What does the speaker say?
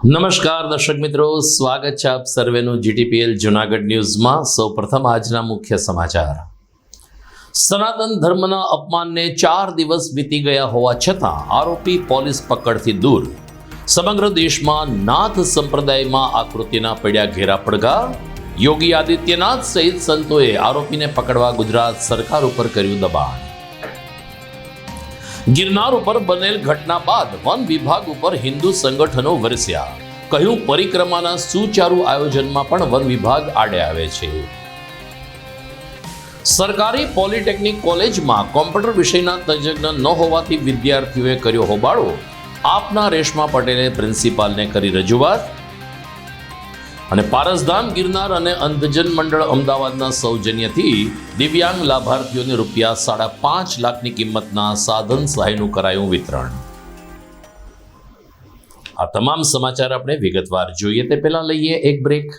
નમસ્કાર દર્શક મિત્રો, સ્વાગત છે આપ સર્વેનું જીટીપીએલ જૂનાગઢ ન્યૂઝમાં। સૌપ્રથમ આજના મુખ્ય સમાચાર। સનાતન ધર્મના અપમાનને 4 દિવસ વીતી ગયા હોવા છતાં આરોપી પોલીસ પકડથી દૂર। સમગ્ર દેશમાં નાથ સંપ્રદાયમાં આકૃતિના પડ્યા ઘેરા પડઘા। યોગી આદિત્યનાથ સહિત સંતોએ આરોપીને પકડવા ગુજરાત સરકાર ઉપર કર્યું દબાણ। ગિરનાર ઉપર બનેલ ઘટના બાદ વન વિભાગ ઉપર હિન્દુ સંગઠનો વરસ્યા। કહ્યું, પરિક્રમાના સુચારુ આયોજનમાં પણ વન વિભાગ આડે આવે છે। સરકારી પોલિટેકનિક કોલેજમાં કોમ્પ્યુટર વિષયના તજજ્ઞ ન હોવાથી વિદ્યાર્થીઓએ કર્યો હોબાળો। આપના રેશમા પટેલે પ્રિન્સિપાલને કરી રજૂઆત। અને પારસધામ ગિરનાર અને અંધજન મંડળ અમદાવાદના સૌજન્યથી દિવ્યાંગ લાભાર્થીઓને ₹5.5 લાખની કિંમતના સાધન સહાયનું કરાયું વિતરણ। આ તમામ સમાચાર આપણે વિગતવાર જોઈએ તે પહેલા લઈએ એક બ્રેક।